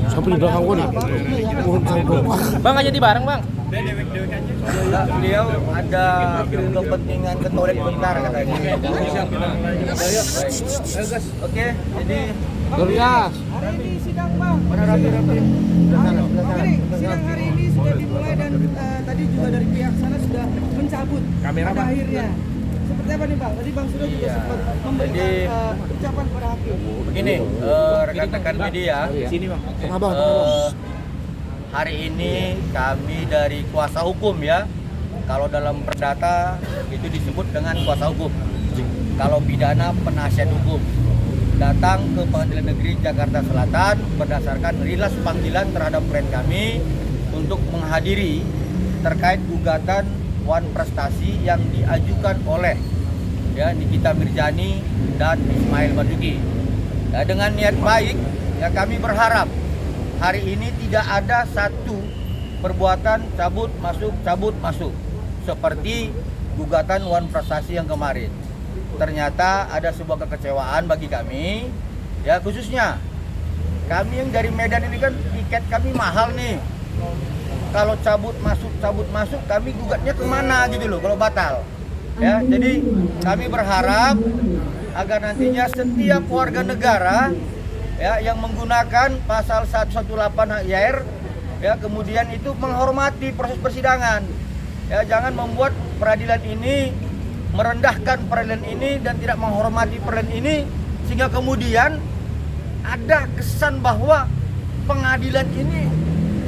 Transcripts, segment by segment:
Sampai di belakang gua nih. Bang nggak jadi bareng bang? Beliau ada kepentingan ke toilet bentar katanya. Oke, jadi Gerias. Hari ini sidang bang. mana rapi-rapi. Oke, sidang hari ini sudah dimulai dan tadi juga dari pihak sana sudah mencabut pada akhirnya. Seperti apa nih bang? Tadi bang sudah juga sempat memberikan ucapan pada hakim. Begini, rekan-rekan media, Sini bang. Abang. hari ini kami dari kuasa hukum ya. Kalau dalam perdata itu disebut dengan kuasa hukum. Kalau pidana penasihat hukum. Datang ke Pengadilan Negeri Jakarta Selatan berdasarkan rilas panggilan terhadap klien kami untuk menghadiri terkait gugatan Wan Prestasi yang diajukan oleh Nikita Mirjani dan Ismail Marzuki. Ya, dengan niat baik ya kami berharap hari ini tidak ada satu perbuatan cabut masuk seperti gugatan Wan Prestasi yang kemarin. Ternyata ada sebuah kekecewaan bagi kami ya, khususnya kami yang dari Medan ini kan tiket kami mahal nih. Kalau cabut masuk kami gugatnya kemana gitu loh kalau batal ya. Jadi kami berharap agar nantinya setiap warga negara ya yang menggunakan pasal 118 HIR ya kemudian itu menghormati proses persidangan ya, jangan membuat peradilan ini merendahkan peradilan ini dan tidak menghormati peradilan ini sehingga kemudian ada kesan bahwa pengadilan ini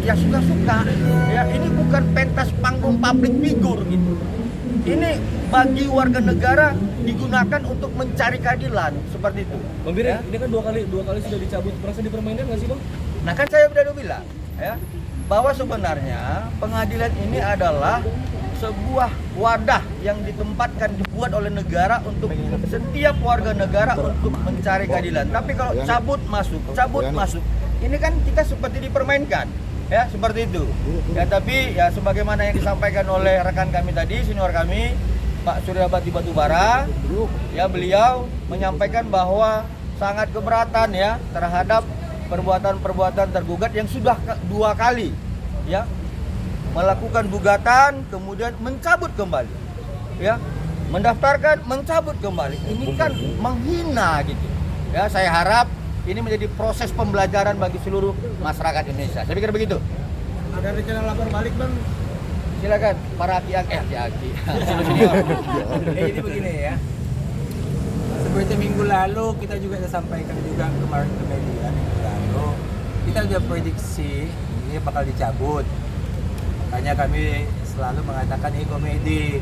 ya suka-suka ya, ini bukan pentas panggung public figure gitu. Ini bagi warga negara digunakan untuk mencari keadilan seperti itu. Bang Bire, ini kan dua kali sudah dicabut, merasa dipermainkan nggak sih bang? Nah kan saya sudah bilang ya bahwa sebenarnya pengadilan ini adalah sebuah wadah yang dibuat oleh negara untuk setiap warga negara untuk mencari keadilan. Tapi kalau cabut masuk, ini kan kita seperti dipermainkan, ya seperti itu. Ya tapi ya sebagaimana yang disampaikan oleh rekan kami tadi, senior kami, Pak Suryabati Batubara, ya beliau menyampaikan bahwa sangat keberatan ya terhadap perbuatan-perbuatan tergugat yang sudah 2 kali, ya. Melakukan gugatan kemudian mencabut kembali ya, mendaftarkan mencabut kembali, ini kan menghina gitu ya. Saya harap ini menjadi proses pembelajaran bagi seluruh masyarakat Indonesia, saya pikir begitu. Ada rencana lapor balik bang? Silakan para aki-aki Jadi begini ya, seperti minggu lalu kita juga sudah sampaikan juga kemarin ke media, minggu lalu kita sudah prediksi ini bakal dicabut. Makanya kami selalu mengatakan ini komedi.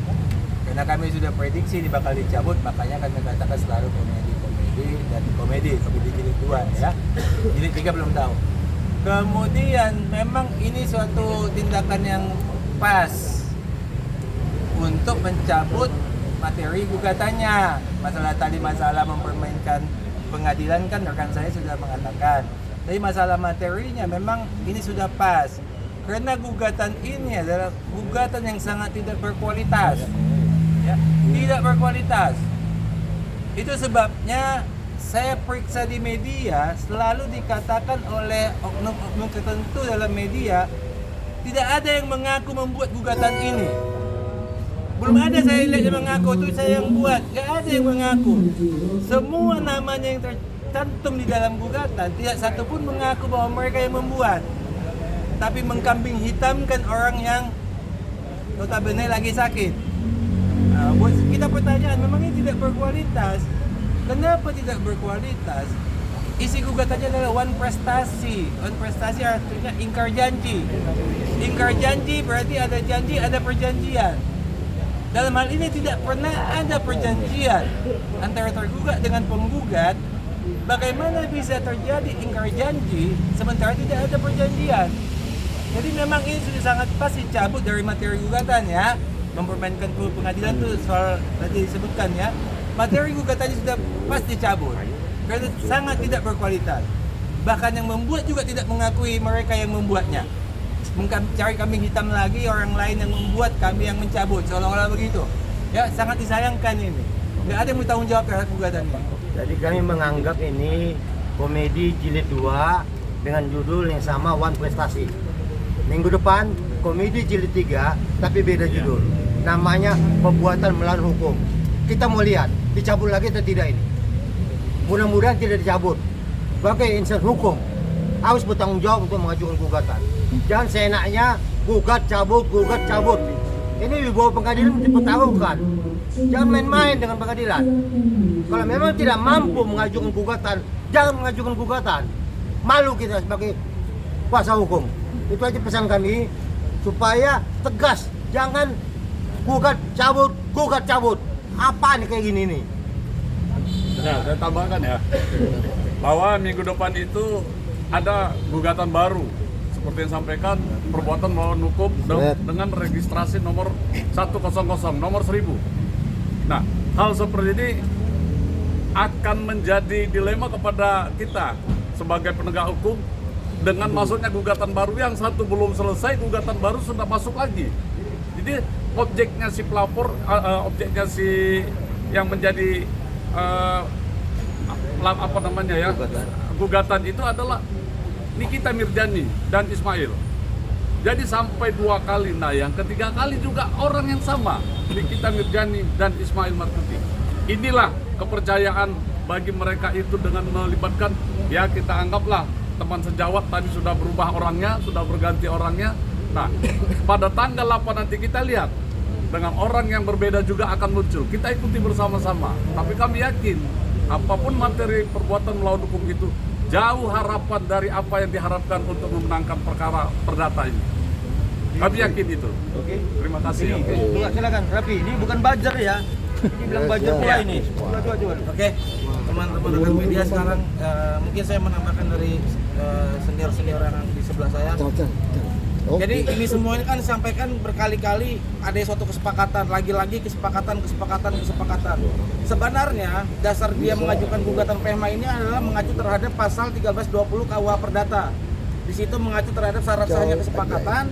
Karena kami sudah prediksi ini bakal dicabut, makanya kami katakan selalu komedi jilid 2 ya. Jilid 3 belum tahu. Kemudian memang ini suatu tindakan yang pas untuk mencabut materi gugatannya. Masalah mempermainkan pengadilan kan rekan saya sudah mengatakan. Tapi masalah materinya memang ini sudah pas. Karena gugatan ini adalah gugatan yang sangat tidak berkualitas, ya, tidak berkualitas. Itu sebabnya saya periksa di media selalu dikatakan oleh oknum-oknum tertentu dalam media tidak ada yang mengaku membuat gugatan ini. Belum ada saya lihat yang mengaku itu saya yang buat, nggak ada yang mengaku. Semua namanya yang tercantum di dalam gugatan tidak satu pun mengaku bahwa mereka yang membuat. Tapi mengkambing hitamkan orang yang notabene lagi sakit. Buat kita pertanyaan, memang ini tidak berkualitas. Kenapa tidak berkualitas? Isi gugatannya adalah Wan Prestasi. Wan Prestasi artinya ingkar janji. Ingkar janji berarti ada janji, ada perjanjian. Dalam hal ini tidak pernah ada perjanjian antara tergugat dengan penggugat. Bagaimana bisa terjadi ingkar janji sementara tidak ada perjanjian? Jadi memang ini sudah sangat pas dicabut dari materi gugatan ya. Mempermainkan pengadilan itu soal tadi disebutkan ya. Materi gugatannya sudah pas dicabut karena sangat tidak berkualitas. Bahkan yang membuat juga tidak mengakui mereka yang membuatnya. Mencari kambing hitam lagi orang lain yang membuat, kami yang mencabut, seolah-olah begitu. Ya, sangat disayangkan ini. Nggak ada yang bertanggung jawab terhadap gugatan ini. Jadi kami menganggap ini komedi jilid 2 dengan judul yang sama, One Prestasi. Minggu depan komedi jilid 3 tapi beda judul. Namanya Perbuatan Melawan Hukum. Kita mau lihat dicabut lagi atau tidak ini. Mudah-mudahan tidak dicabut. Sebagai insan hukum harus bertanggung jawab untuk mengajukan gugatan. Jangan seenaknya gugat cabut. Ini di bawah pengadilan dipertaruhkan. Jangan main-main dengan pengadilan. Kalau memang tidak mampu mengajukan gugatan, jangan mengajukan gugatan. Malu kita sebagai kuasa hukum. Itu aja pesan kami, supaya tegas. Jangan gugat cabut. Apa nih kayak gini nih? Ya, saya tambahkan ya, bahwa minggu depan itu ada gugatan baru seperti yang sampaikan, perbuatan melawan hukum dengan registrasi nomor 100, nomor 1000. Nah, hal seperti ini akan menjadi dilema kepada kita sebagai penegak hukum dengan masuknya gugatan baru yang satu belum selesai, gugatan baru sudah masuk lagi. Jadi objeknya si pelapor, objeknya si yang menjadi gugatan itu adalah Nikita Mirzani dan Ismail. Jadi sampai 2 kali. Nah, yang ketiga kali juga orang yang sama, Nikita Mirzani dan Ismail Marzuki. Inilah kepercayaan bagi mereka itu dengan melibatkan, ya kita anggaplah teman sejawat tadi sudah berubah orangnya, sudah berganti orangnya. Nah, pada tanggal 8 nanti kita lihat dengan orang yang berbeda juga akan muncul. Kita ikuti bersama-sama. Tapi kami yakin apapun materi perbuatan melawan hukum itu jauh harapan dari apa yang diharapkan untuk memenangkan perkara perdata ini. Kami yakin itu. Oke. Terima kasih. Silakan Rapi. Ini bukan buzzer ya. Ini bilang buzzer pula ini. Coba. Oke, teman-teman rekan media sekarang mungkin saya menambahkan dari senior-senior yang di sebelah saya. Jadi ini semua ini kan disampaikan berkali-kali ada suatu kesepakatan, lagi-lagi kesepakatan. Sebenarnya dasar dia mengajukan gugatan PMH ini adalah mengacu terhadap pasal 1320 KUH Perdata. Di situ mengacu terhadap syarat sahnya kesepakatan.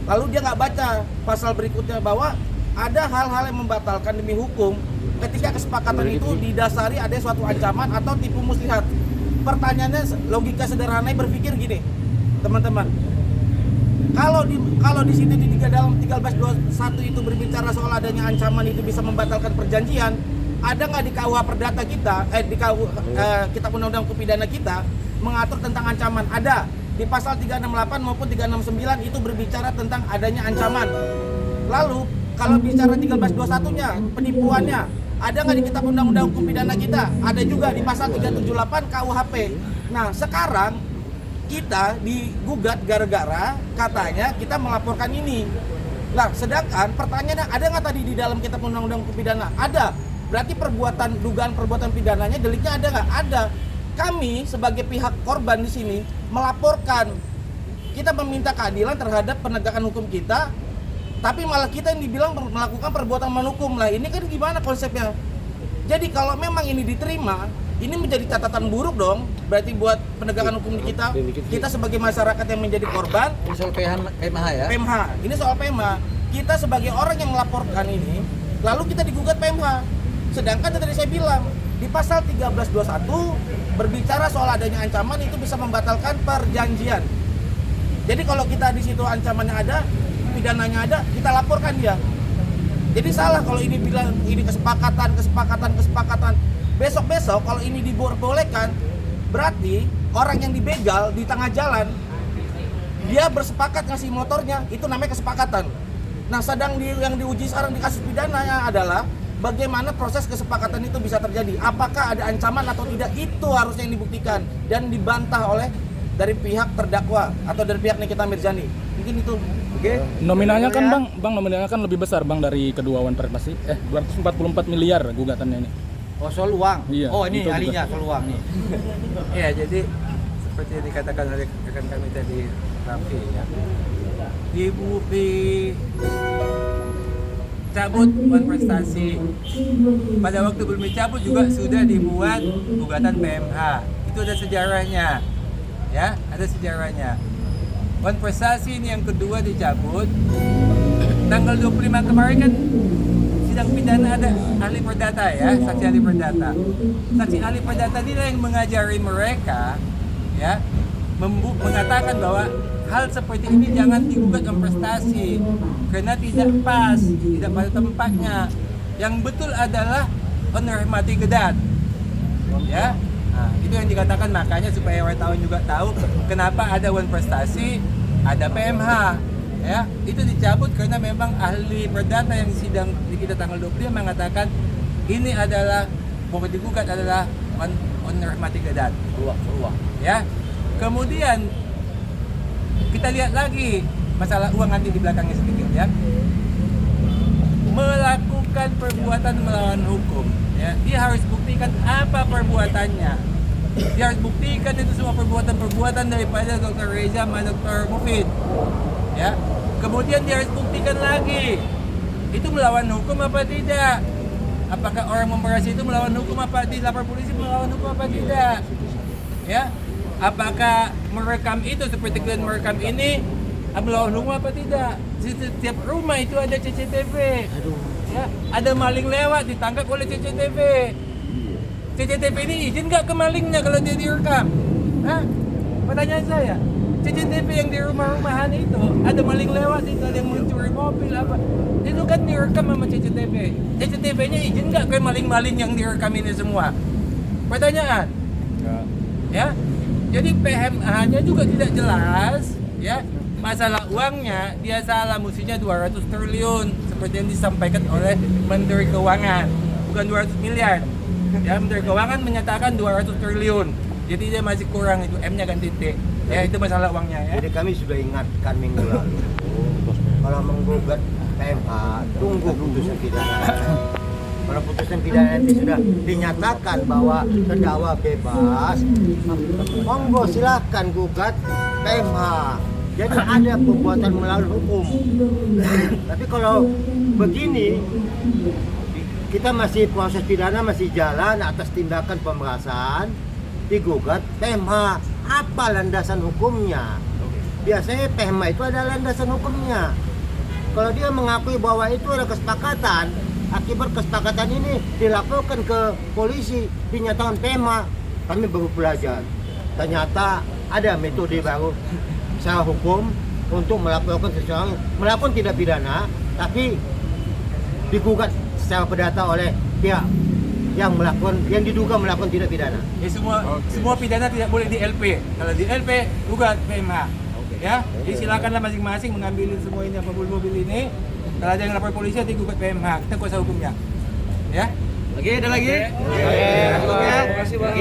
Lalu dia nggak baca pasal berikutnya bahwa ada hal-hal yang membatalkan demi hukum ketika kesepakatan itu didasari ada suatu ancaman atau tipu muslihat. Pertanyaannya logika sederhana berpikir gini, teman-teman. Kalau di sini di dalam 1321 itu berbicara soal adanya ancaman itu bisa membatalkan perjanjian, ada nggak di KUH Perdata kita, di Kitab Undang-Undang Hukum Pidana kita mengatur tentang ancaman? Ada di pasal 368 maupun 369 itu berbicara tentang adanya ancaman. Lalu kalau bicara 1321-nya, penipuannya, ada nggak di Kitab Undang-Undang Hukum Pidana kita? Ada juga di pasal 378 KUHP. Nah, sekarang kita digugat gara-gara katanya kita melaporkan ini. Nah, sedangkan pertanyaannya ada nggak tadi di dalam Kitab Undang-Undang Hukum Pidana? Ada. Berarti dugaan perbuatan pidananya, deliknya ada nggak? Ada. Kami sebagai pihak korban di sini melaporkan. Kita meminta keadilan terhadap penegakan hukum kita, tapi malah kita yang dibilang melakukan perbuatan melawan hukum. Lah ini kan gimana konsepnya? Jadi kalau memang ini diterima, ini menjadi catatan buruk dong. Berarti buat penegakan hukum di kita sebagai masyarakat yang menjadi korban. Ini soal PMH ya? PMH. Ini soal PMH. Kita sebagai orang yang melaporkan ini, lalu kita digugat PMH. Sedangkan tadi saya bilang di pasal 1321 berbicara soal adanya ancaman itu bisa membatalkan perjanjian. Jadi kalau kita di situ ancamannya ada, pidananya ada, kita laporkan dia. Jadi salah kalau ini bilang ini kesepakatan. Besok kalau ini dibolehkan, berarti orang yang dibegal di tengah jalan dia bersepakat ngasih motornya, itu namanya kesepakatan. Nah, yang diuji sekarang di kasus pidananya adalah bagaimana proses kesepakatan itu bisa terjadi. Apakah ada ancaman atau tidak, itu harusnya yang dibuktikan dan dibantah oleh dari pihak terdakwa atau dari pihak Nikita Mirzani. Mungkin itu. Oke. Nominalnya kan Bang nominalnya kan lebih besar Bang dari kedua One Prestasi. 244 miliar gugatannya ini. Oh, soal uang. Iya, oh, ini ahlinya soal uang nih. Ya, jadi seperti yang dikatakan oleh rekan kami tadi, Raffi ya. Cabut One Prestasi. Pada waktu belum dicabut juga sudah dibuat gugatan PMH. Itu ada sejarahnya. Ya, ada sejarahnya. One Prestasi ini yang kedua dicabut. Tanggal 25 kemarin kan sidang pidana ada ahli perdata ya, saksi ahli perdata. Saksi ahli perdata ini yang mengajari mereka ya mengatakan bahwa hal seperti ini jangan digugat dalam prestasi karena tidak pas, tidak pada tempatnya. Yang betul adalah menghormati Gedat, ya. Nah, itu yang dikatakan, makanya supaya wartawan juga tahu kenapa ada Wan Prestasi, ada PMH, ya. Itu dicabut karena memang ahli perdata yang sidang di kita tanggal 20 mengatakan ini adalah mau digugat adalah menghormati Gedat. Ya. Kemudian kita lihat lagi masalah uang nanti di belakangnya sedikit, ya. Melakukan perbuatan melawan hukum, ya, dia harus buktikan apa perbuatannya. Dia harus buktikan itu semua perbuatan daripada Dr. Reza sama Dr. Mufid, ya. Kemudian dia harus buktikan lagi itu melawan hukum apa tidak. Apakah orang memperasi itu melawan hukum apa tidak, lapor polisi melawan hukum apa tidak, ya. Apakah merekam itu seperti kalian merekam ini melawan hukum apa tidak. Di setiap rumah itu ada CCTV, ya. Ada maling lewat ditangkap oleh CCTV. CCTV ini izin nggak ke malingnya kalau dia direkam? Hah? Pertanyaan saya, CCTV yang di rumah-rumahan itu ada maling lewat itu, ada yang mencuri mobil apa? Itu kan direkam sama CCTV. CCTV-nya izin nggak ke maling-maling yang direkam ini semua? Pertanyaan, ya. Jadi PMH-nya juga tidak jelas, ya. Masalah uangnya dia salah, mestinya 200 triliun seperti yang disampaikan oleh Menteri Keuangan, bukan 200 miliar. Ya, Menteri Keuangan menyatakan 200 triliun. Jadi dia masih kurang itu, M-nya ganti T. Ya, itu masalah uangnya, ya. Jadi kami sudah ingatkan minggu lalu, kalau menggugat PMH, tunggu putusan pidana. Kalau putusan pidana nanti sudah dinyatakan bahwa terdakwa bebas, monggo silakan gugat PMH. Jadi ada perbuatan melawan hukum. Tapi kalau begini, kita masih proses pidana masih jalan atas tindakan pemerasan, digugat PMH. Apa landasan hukumnya? Biasanya PMH itu ada landasan hukumnya. Kalau dia mengakui bahwa itu ada kesepakatan, akibat kesepakatan ini dilaporkan ke polisi, dinyatakan PMH, kami baru belajar. Ternyata ada metode baru secara hukum untuk melaporkan seseorang melakukan tindak pidana, tapi digugat secara perdata oleh pihak yang diduga melakukan tindak pidana. Ya, semua pidana tidak boleh di LP. Kalau di LP gugat PMH. Ya, jadi silakanlah masing-masing mengambil semua ini mobil-mobil ini. Kalau ada yang lapor polisi nanti gugat PMH, kita kuasa hukumnya. Ya. Lagi, ada lagi? Oke. Terima kasih, Bang.